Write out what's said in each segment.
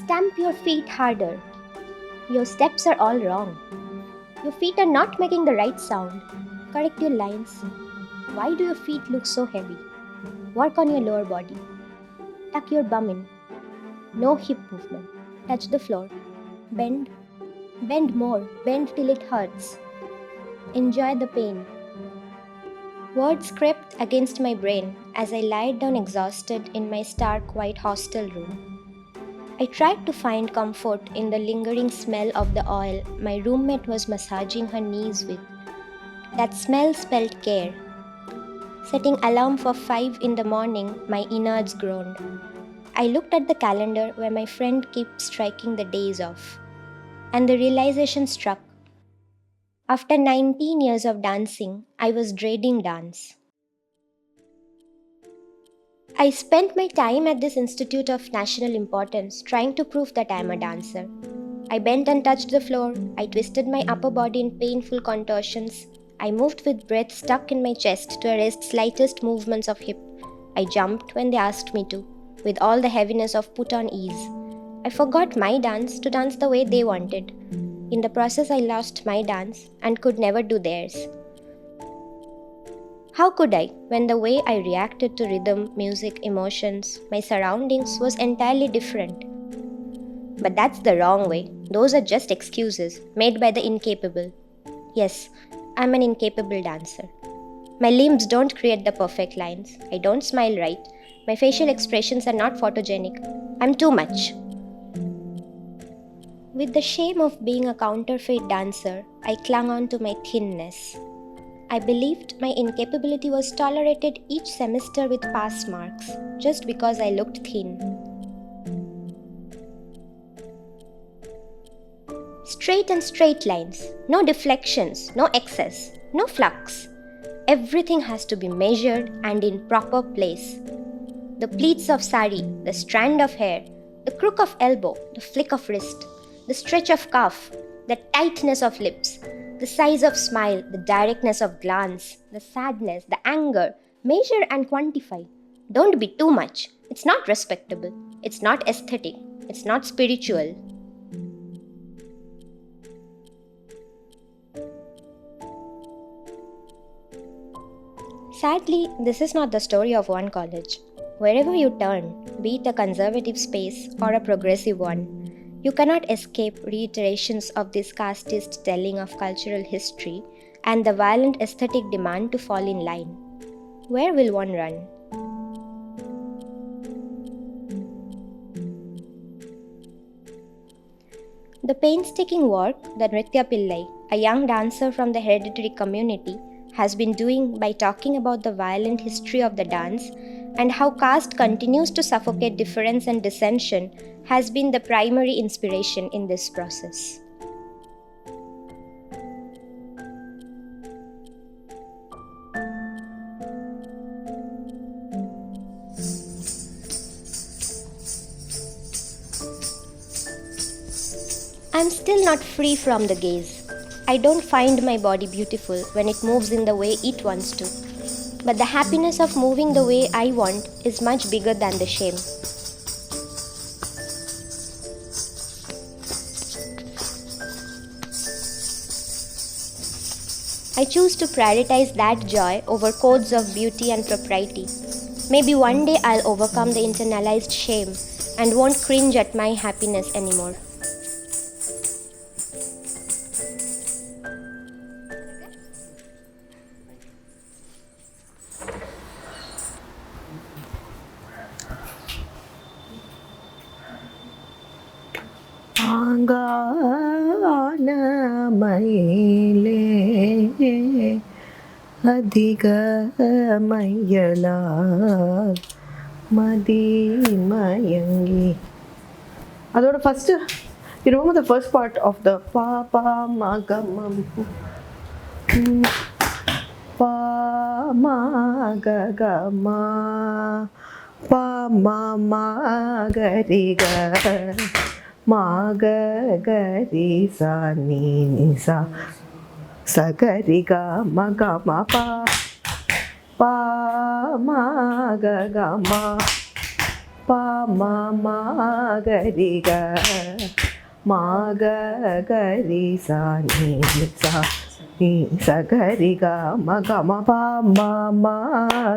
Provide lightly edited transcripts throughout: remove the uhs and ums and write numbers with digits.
Stamp your feet harder. Your steps are all wrong. Your feet are not making the right sound. Correct your lines. Why do your feet look so heavy? Work on your lower body. Tuck your bum in. No hip movement. Touch the floor. Bend. Bend more. Bend till it hurts. Enjoy the pain. Words crept against my brain as I lied down exhausted in my stark white hostel room. I tried to find comfort in the lingering smell of the oil my roommate was massaging her knees with. That smell spelled care. Setting alarm for 5 in the morning, my innards groaned. I looked at the calendar where my friend kept striking the days off. And the realization struck. After 19 years of dancing, I was dreading dance. I spent my time at this institute of national importance trying to prove that I am a dancer. I bent and touched the floor. I twisted my upper body in painful contortions. I moved with breath stuck in my chest to arrest slightest movements of hip. I jumped when they asked me to, with all the heaviness of put on ease. I forgot my dance to dance the way they wanted. In the process, I lost my dance and could never do theirs. How could I, when the way I reacted to rhythm, music, emotions, my surroundings was entirely different? But that's the wrong way. Those are just excuses made by the incapable. Yes, I'm an incapable dancer. My limbs don't create the perfect lines. I don't smile right. My facial expressions are not photogenic. I'm too much. With the shame of being a counterfeit dancer, I clung on to my thinness. I believed my incapability was tolerated each semester with pass marks, just because I looked thin. Straight and straight lines, no deflections, no excess, no flux. Everything has to be measured and in proper place. The pleats of sari, the strand of hair, the crook of elbow, the flick of wrist, the stretch of cuff, the tightness of lips, the size of smile, the directness of glance, the sadness, the anger. Measure and quantify. Don't be too much. It's not respectable. It's not aesthetic. It's not spiritual. Sadly, this is not the story of one college. Wherever you turn, be it a conservative space or a progressive one, you cannot escape reiterations of this casteist telling of cultural history and the violent aesthetic demand to fall in line. Where will one run? The painstaking work that Nritya Pillai, a young dancer from the hereditary community, has been doing by talking about the violent history of the dance and how caste continues to suffocate difference and dissension has been the primary inspiration in this process. I'm still not free from the gaze. I don't find my body beautiful when it moves in the way it wants to. But the happiness of moving the way I want is much bigger than the shame. I choose to prioritize that joy over codes of beauty and propriety. Maybe one day I'll overcome the internalized shame and won't cringe at my happiness anymore. ஆங்கானமயிலே அதிகமயலால் மதிமயங்கி. அதோட first you remember the first part of the pa pa ma ga ma pa ma ga ga ma pa ma ma ga ri ga ma ga ga ri sa ni sa sa ga ri ga ma pa ma ga ga ma pa ma ma ga ri ga ma ga ga ri sa ni sa ga ri ga ma pa ma ma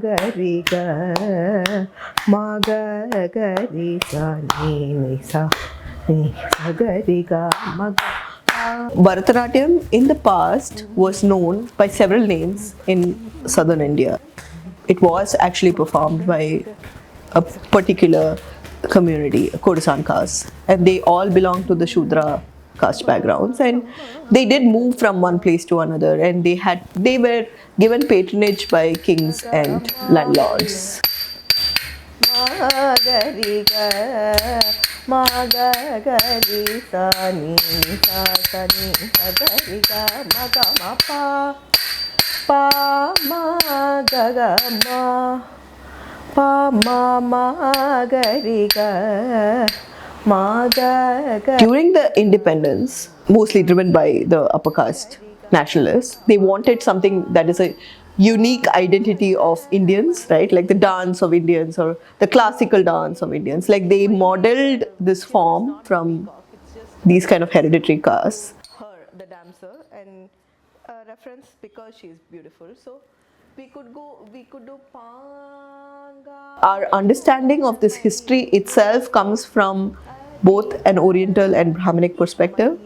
ga ri ga ma ga ga ri sa ni sa ga ri ga ma ga. Bharatanatyam in the past was known by several names in southern India. It was actually performed by a particular community, a Khorasan caste, and they all belong to the Shudra caste backgrounds, and they did move from one place to another, and they were given patronage by kings and landlords. Ma ga ga ri sa ni sa ni sa ga ri ga ma pa pa ma ga ga ma pa ma ma ga ri ga ma ga ga. During the independence, mostly driven by the upper caste nationalists, they wanted something that is a unique identity of Indians, right? Like the dance of Indians or the classical dance of Indians. Like they modeled this form from these kind of hereditary castes. Her, the dancer, and a reference because she is beautiful. So we could do panga. Our understanding of this history itself comes from both an Oriental and Brahminic perspective.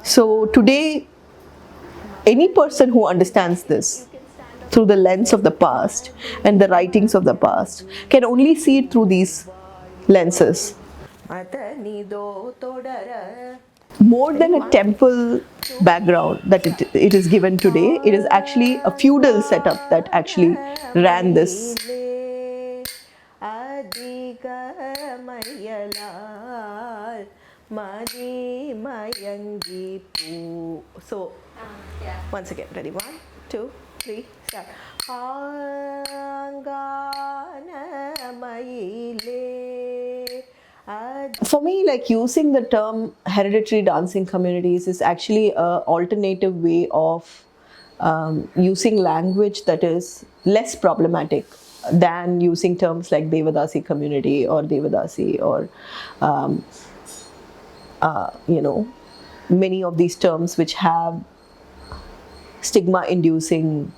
So today, any person who understands this through the lens of the past and the writings of the past can only see it through these lenses. More than a temple background that it is given today, it is actually a feudal setup that actually ran this. So once again, ready, 1, 2, 3, start. For me, like using the term hereditary dancing communities is actually an alternative way of using language that is less problematic than using terms like Devadasi community or Devadasi or many of these terms which have stigma inducing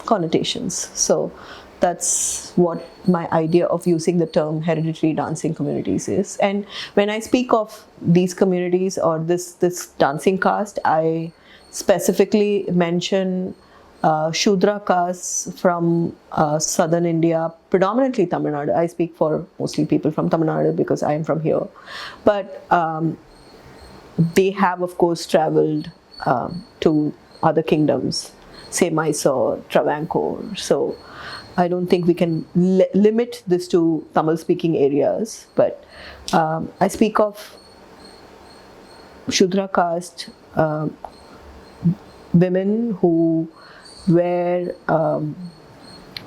connotations. So that's what my idea of using the term hereditary dancing communities is. And when I speak of these communities or this dancing caste, I specifically mention Shudra castes from southern India, predominantly Tamil Nadu. I speak for mostly people from Tamil Nadu because I am from here. But they have, of course, traveled to other kingdoms, say Mysore, Travancore. So I don't think we can limit this to Tamil-speaking areas. But I speak of Shudra caste women who were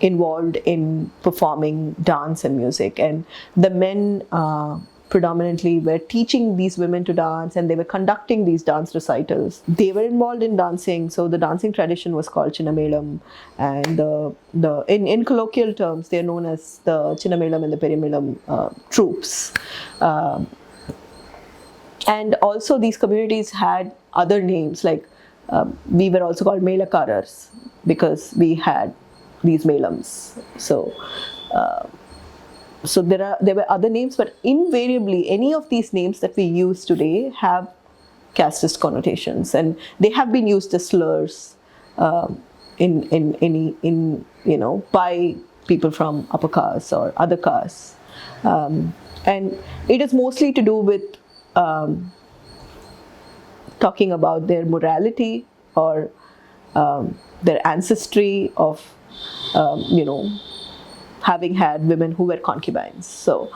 involved in performing dance and music, and the men predominantly were teaching these women to dance, and they were conducting these dance recitals. They were involved in dancing, so the dancing tradition was called Chinnamelam, and in colloquial terms they are known as the Chinnamelam and the Perimelam troops. And also these communities had other names, like we were also called Melakarars because we had these melams. So there were other names, but invariably any of these names that we use today have casteist connotations, and they have been used as slurs by people from upper castes or other castes, and it is mostly to do with talking about their morality or their ancestry of having had women who were concubines. So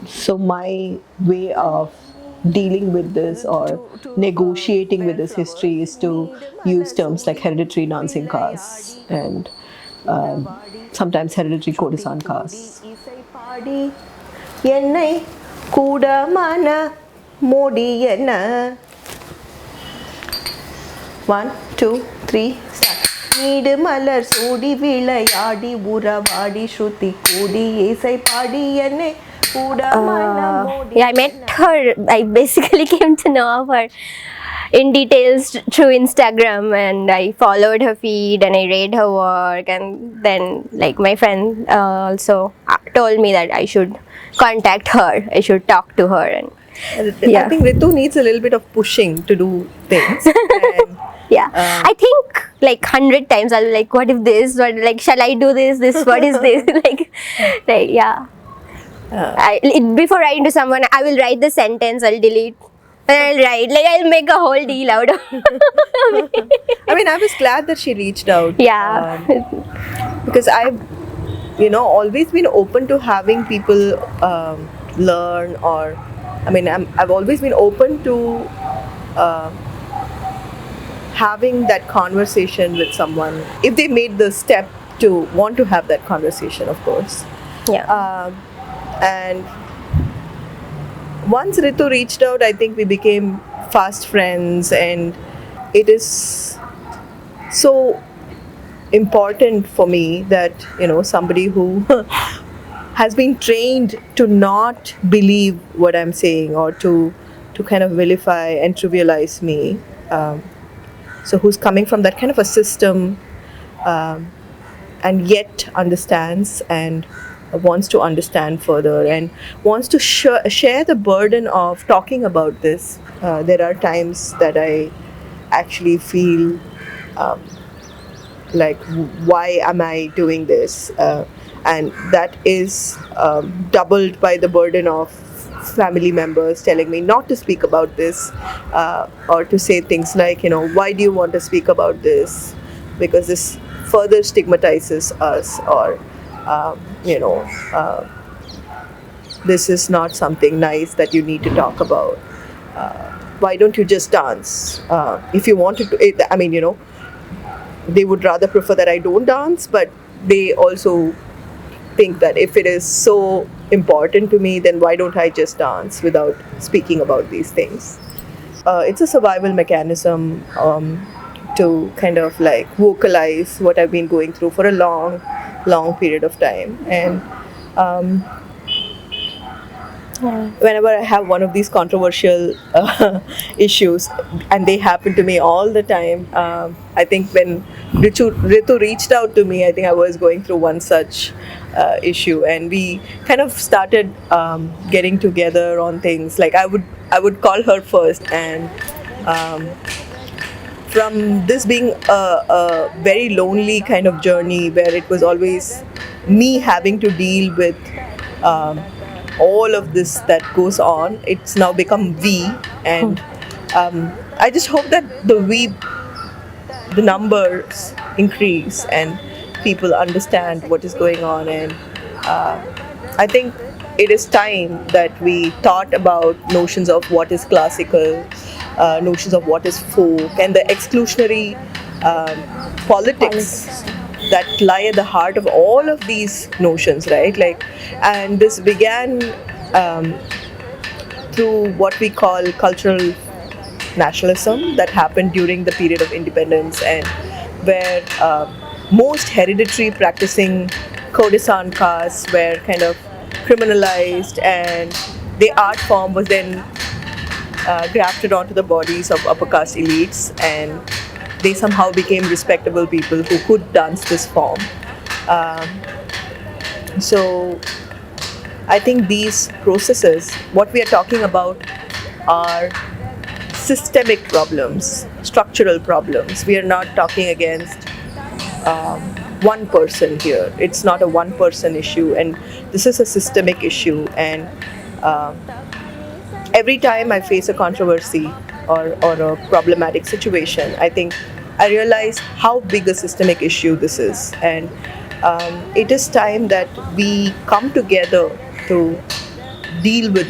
so my way of dealing with this or negotiating with this history is to use terms like hereditary dancing castes and sometimes hereditary courtesan castes. One, two, three, start. நீடு மலர் சூடி விளையாடி உறவாடி ஸ்ருதி கூடி இசை பாடி என்னை Yeah, I met her. I basically came to know of her in details through Instagram, and I followed her feed and I read her work, and then like my friend also told me that I should contact her, I should talk to her, and I think Ritu needs a little bit of pushing to do things. And, yeah, I think like 100 times I'll be like, what if this, what, like, shall I do this, what is this? like yeah. Before writing to someone, I will write the sentence, I'll delete, and I'll write, like, I'll make a whole deal out of I mean, I was glad that she reached out. Yeah. Because I've, always been open to having people learn, or, I mean, I've always been open to having that conversation with someone if they made the step to want to have that conversation, of course. Yeah. And once Ritu reached out, I think we became fast friends, and it is so important for me that somebody who has been trained to not believe what I'm saying, or to kind of vilify and trivialize me, so who's coming from that kind of a system, and yet understands and wants to understand further, and wants to share the burden of talking about this. There are times that I actually feel like, why am I doing this? And that is doubled by the burden of family members telling me not to speak about this, or to say things like, why do you want to speak about this? Because this further stigmatizes us, or this is not something nice that you need to talk about. Why don't you just dance? If you wanted to, I mean, they would rather prefer that I don't dance, but they also think that if it is so important to me, then why don't I just dance without speaking about these things? It's a survival mechanism to kind of like vocalize what I've been going through for a long period of time. And whenever I have one of these controversial issues, and they happen to me all the time, I think when Ritu reached out to me, I think I was going through one such issue, and we kind of started getting together on things. Like I would call her first, and from this being a very lonely kind of journey, where it was always me having to deal with all of this that goes on, it's now become we. And I just hope that the numbers increase and people understand what is going on. And I think it is time that we thought about notions of what is classical, notions of what is folk, and the exclusionary politics that lie at the heart of all of these notions, right? Like, and this began through what we call cultural nationalism that happened during the period of independence, and where most hereditary practicing courtesan castes were kind of criminalized, and the art form was then grafted onto the bodies of upper caste elites, and they somehow became respectable people who could dance this form. So I think these processes, what we are talking about, are systemic problems, structural problems. We are not talking against one person here. It's not a one-person issue, and this is a systemic issue. And every time I face a controversy or a problematic situation, I think I realize how big a systemic issue this is. And it is time that we come together to deal with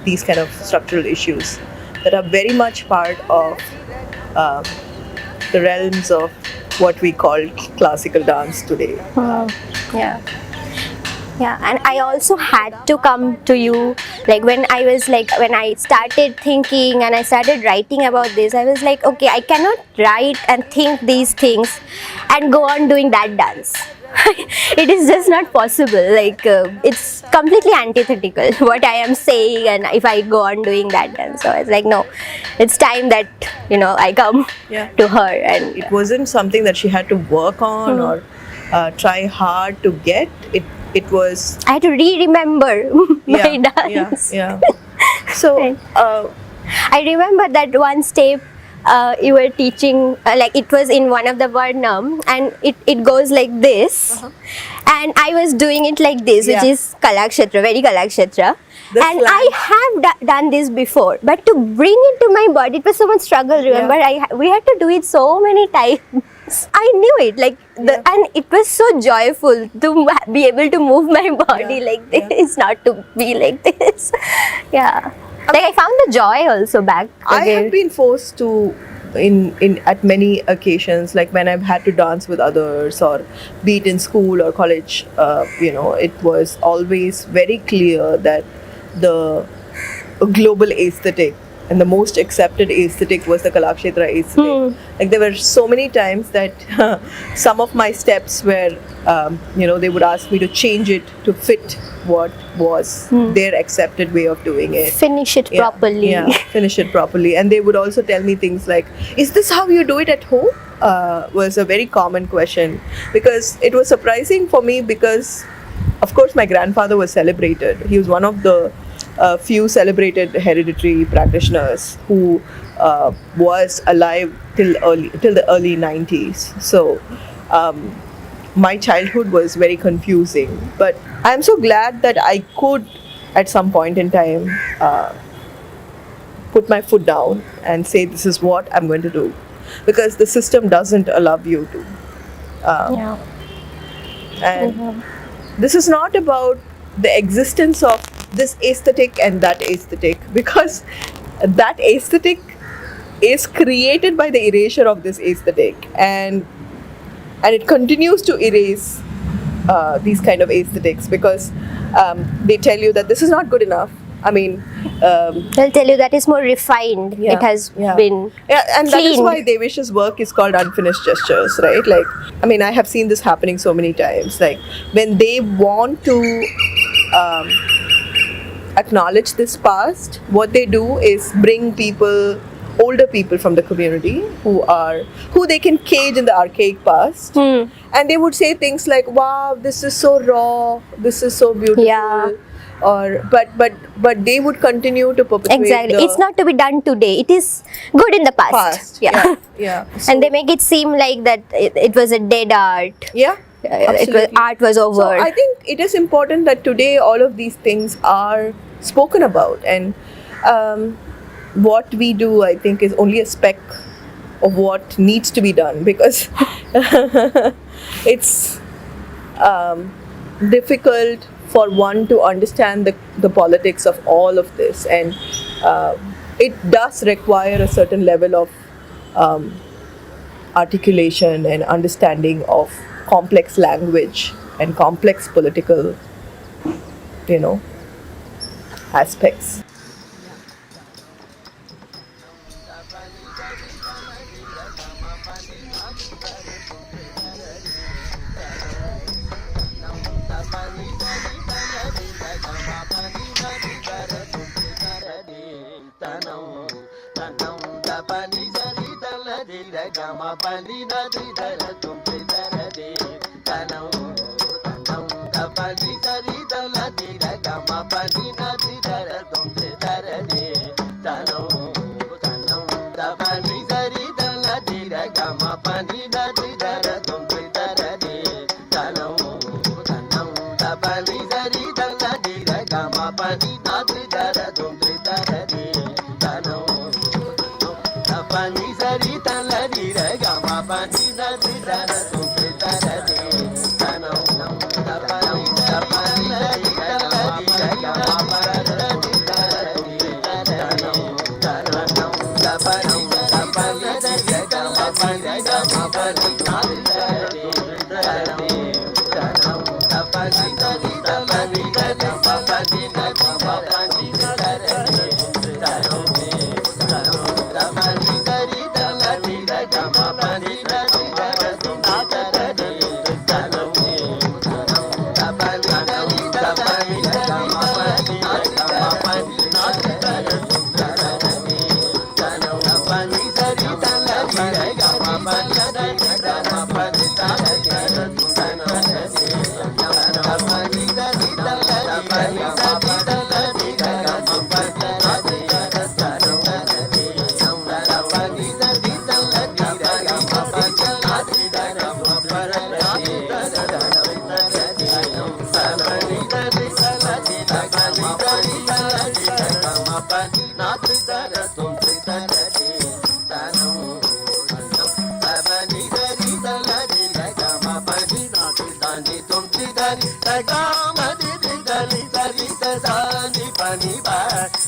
these kind of structural issues that are very much part of the realms of what we call classical dance today. Yeah. Yeah, and I also had to come to you, like when I started thinking and I started writing about this, I was like, okay, I cannot write and think these things and go on doing that dance. It is just not possible. Like it's completely antithetical what I am saying, and if I go on doing that dance, so it's like no, it's time that I come Yeah. to her, and It wasn't something that she had to work on or try hard to get. It was I had to remember my yeah, dance. yeah. So Right. I remember that one step you were teaching, like it was in one of the Varnam, and it goes like this, and I was doing it like this, which Yeah. is Kalakshetra, very Kalakshetra. The And slang. I have done this before, but to bring it to my body, it was so much struggle. Remember, we had to do it so many times. I knew it, like and it was so joyful to be able to move my body Yeah, like yeah. this, not to be like this. Yeah, like I found the joy also back I again. have been forced to in at many occasions, like when I've had to dance with others or be it in school or college, it was always very clear that the global aesthetic and the most accepted aesthetic was the Kalakshetra aesthetic. Like there were so many times that some of my steps were, they would ask me to change it to fit what was their accepted way of doing it. Finish it Yeah, properly. Yeah, finish it properly. And they would also tell me things like, is this how you do it at home? Was a very common question, because it was surprising for me because, of course, my grandfather was celebrated. He was one of the few celebrated hereditary practitioners who was alive till the early 90s. So my childhood was very confusing, but I'm so glad that I could at some point in time put my foot down and say this is what I'm going to do, because the system doesn't allow you to. Yeah. And this is not about the existence of this aesthetic and that aesthetic, because that aesthetic is created by the erasure of this aesthetic, and it continues to erase these kind of aesthetics, because they tell you that this is not good enough. I mean, They'll tell you that is more refined. It has been and that is cleaned. why Devesh's work is called Unfinished Gestures, right? Like, I mean, I have seen this happening so many times. Like, when they want to acknowledge this past, what they do is bring older people from the community who they can cage in the archaic past, and they would say things like, "Wow, this is so raw. This is so beautiful." Yeah. Or but they would continue to perpetuate Exactly. the It's not to be done today. It is good in the past. past. Yeah. Yeah. And they make it seem like that it was a dead art. Yeah. Absolutely. Art was over. So I think it is important that today all of these things are spoken about, and what we do, I think, is only a speck of what needs to be done, because it's difficult for one to understand the politics of all of this, and it does require a certain level of articulation and understanding of complex language and complex political, aspects. సగామది దని సరి సని పని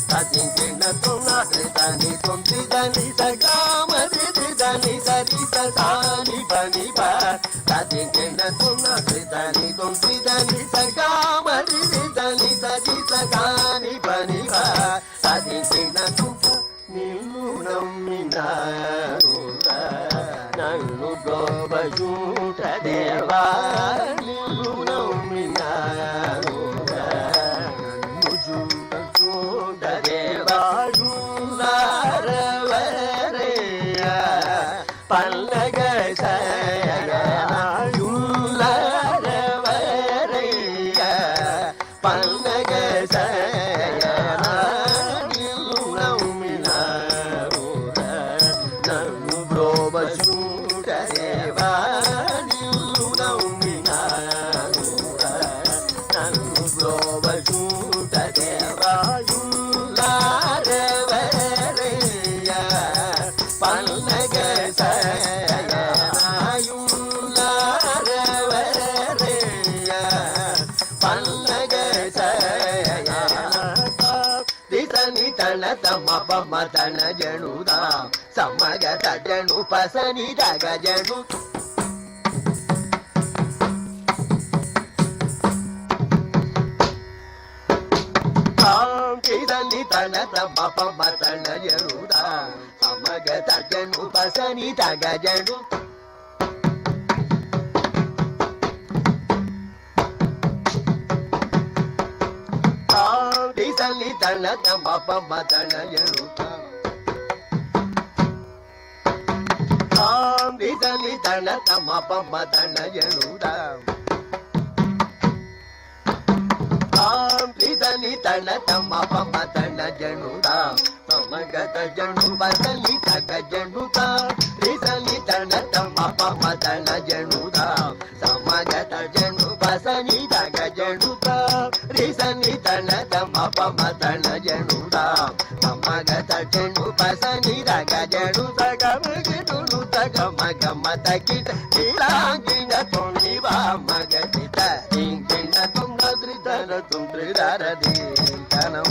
సజించిన తునాది దని తుంటి దని సగామది దని సరి సని పని సజించిన తునాది దని తుంటి దని సగామది దని సరి సని పని సజించిన తుంట నిన్ను నమ్మినాను నన్ను గోబజూట దేవా నిన్ను నమ్మినాను నన్ను చూట దేవా యుల్లరవరయ్య పల్లగ యుల్లరవరయ్య పల్లగ తమ తన జనుదా సమగత జను పసని దగ జను ని తన తమ తన జనుదా సమగత జను పసని దగ జను ని తన తమ తన జనుదా ని తన తమ తన జనుదా ని తన తమ తన జనుదా సమగత జను బసలి తగ జనుదా ని తన తమ తన జనుదా సమగత జను బసని తగ జనుదా ని తన తమ తన జనుదా సమగత జను బసని తగ జను సగమగిను తగమగ మతకిట ఇలాంగిన తొనివా మగతిత ఇంగిన తుంగద్రితన తుంత్రిదారది తనం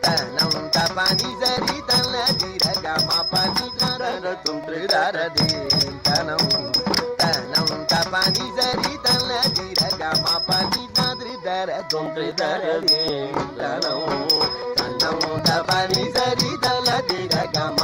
తనం తపని సరి తన దిరగమ పని తన తుంత్రిదారది తనం తనం తపని సరి తన దిరగమ పని తద్రిదర తుంత్రిదారది తనం తనం తపని సరి తన దిరగమ